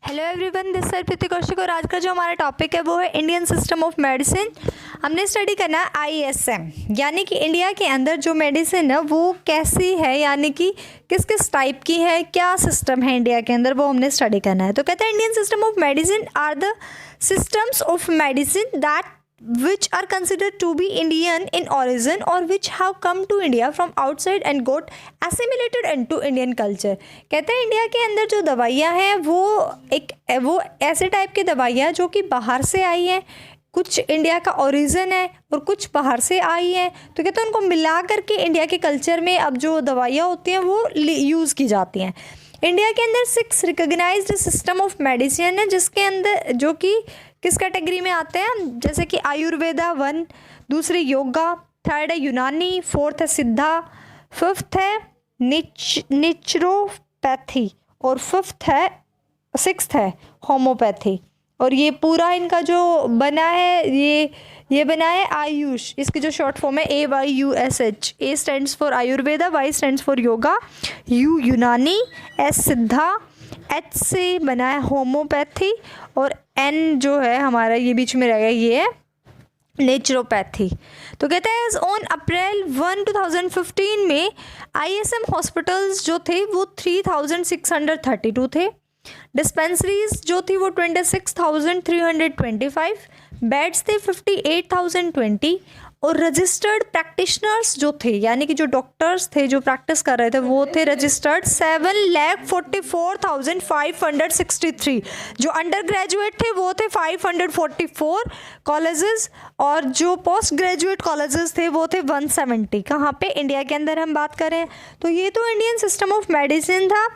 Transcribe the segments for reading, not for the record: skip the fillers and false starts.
Hello everyone, this sir प्रीति कौशिक और आज का जो हमारा टॉपिक है वो है इंडियन सिस्टम ऑफ मेडिसिन। हमने स्टडी करना है आईएसएम, यानी कि इंडिया के अंदर जो मेडिसिन है वो कैसी है, यानी कि किस किस टाइप की है, क्या सिस्टम है इंडिया के अंदर, वो हमने स्टडी करना है। तो कहते हैं Indian system of medicine are the systems of medicine that which are considered to be Indian in origin or which have come to India from outside and got assimilated into Indian culture। कहते हैं India के अंदर जो दवाइयाँ हैं वो ऐसे type की दवाइयाँ जो कि बाहर से आई हैं, कुछ इंडिया का ओरिजिन है और कुछ बाहर से आई है। तो कहते हैं उनको मिला करके इंडिया के कल्चर में अब जो दवाइयाँ होती हैं वो यूज़ की जाती हैं। इंडिया के अंदर 6 रिकॉग्नाइज्ड सिस्टम ऑफ मेडिसिन है, जिसके अंदर जो कि किस कैटेगरी में आते हैं, जैसे कि आयुर्वेदा 1, दूसरी योगा, 3rd है यूनानी, 4th है सिद्धा, 5th है नेचुरोपैथी और 6th है होम्योपैथी। और ये पूरा इनका जो बना है ये बना है आयुष। इसकी जो शॉर्ट फॉर्म है AYUSH। A stands for Ayurveda, Y stands for yoga, U यूनानी, S सिद्धा, H से बना है होम्योपैथी और N जो है हमारा ये बीच में रहेगा, ये है नेचुरोपैथी। तो कहते हैं ऑन अप्रैल 1, 2015 में ISM हॉस्पिटल्स जो थे वो 3632 थे, डिस्पेंसरीज जो थी वो 26,325, बेड्स थे 58,020 और रजिस्टर्ड प्रैक्टिशनर्स जो थे, यानी कि जो डॉक्टर्स थे जो प्रैक्टिस कर रहे थे वो थे रजिस्टर्ड 7,44,563। जो अंडर ग्रेजुएट थे वो थे 544 कॉलेजेस और जो पोस्ट ग्रेजुएट कॉलेजेस थे वो थे 170। कहाँ पे? इंडिया के अंदर हम बात करें तो ये तो इंडियन सिस्टम ऑफ मेडिसिन था।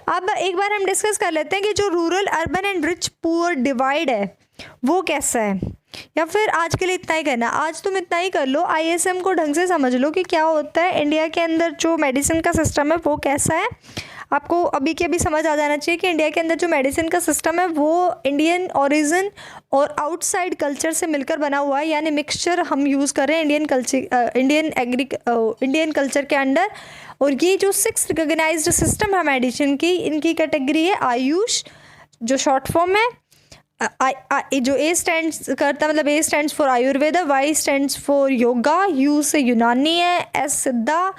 अब एक बार हम डिस्कस कर लेते हैं कि जो rural urban and rich poor divide है वो कैसा है, या फिर आज के लिए इतना ही करना। आज तुम इतना ही कर लो, आईएसएम को ढंग से समझ लो कि क्या होता है इंडिया के अंदर जो मेडिसिन का सिस्टम है वो कैसा है। आपको अभी के अभी समझ आ जाना चाहिए कि इंडिया के अंदर जो मेडिसिन का सिस्टम है वो इंडियन ओरिजिन और आउटसाइड कल्चर से मिलकर बना हुआ है, यानी मिक्सचर हम यूज़ कर रहे हैं इंडियन कल्चर के अंडर। और ये जो 6 रिकॉग्नाइज्ड सिस्टम है मेडिसिन की, इनकी कैटेगरी है आयुष, जो शॉर्ट फॉर्म है। जो A स्टैंड्स करता मतलब A stands for Ayurveda, Y stands for yoga, U से यूनानी है, S सिद्धा,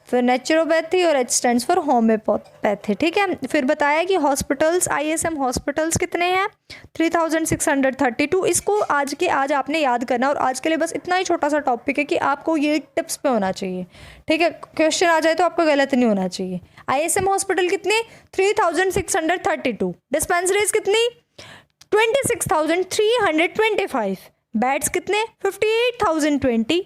फिर नेचुरोपैथी और H स्टैंड्स फॉर होम्योपैथी। ठीक है। फिर बताया कि हॉस्पिटल्स ISM हॉस्पिटल्स कितने हैं, 3632। इसको आज आपने याद करना और आज के लिए बस इतना ही छोटा सा टॉपिक है कि आपको ये टिप्स पे होना चाहिए। ठीक है, क्वेश्चन आ जाए तो आपको गलत नहीं होना चाहिए। ISM हॉस्पिटल कितने, 3632। डिस्पेंसरीज कितनी, 26,325। बेड्स कितने, 58,020।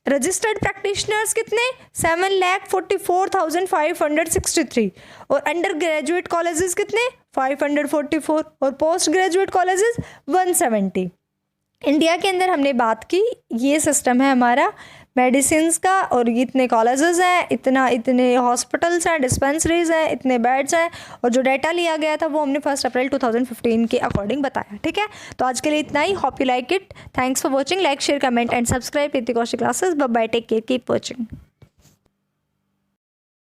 रजिस्टर्ड प्रैक्टिशनर्स कितने, 7,44,563। और अंडर ग्रेजुएट कॉलेजेस कितने, 544 और पोस्ट ग्रेजुएट कॉलेजेस 170। इंडिया के अंदर हमने बात की, ये सिस्टम है हमारा मेडिसिन्स का और इतने कॉलेजेस हैं, इतने हॉस्पिटल्स हैं, डिस्पेंसरीज हैं, इतने बेड्स हैं और जो डाटा लिया गया था वो हमने 1 अप्रैल 2015 के अकॉर्डिंग बताया। ठीक है, तो आज के लिए इतना ही। Hope you like it. Thanks for watching. Like, share, comment and subscribe Preeti Kaushik classes. Bye bye, take care, keep watching.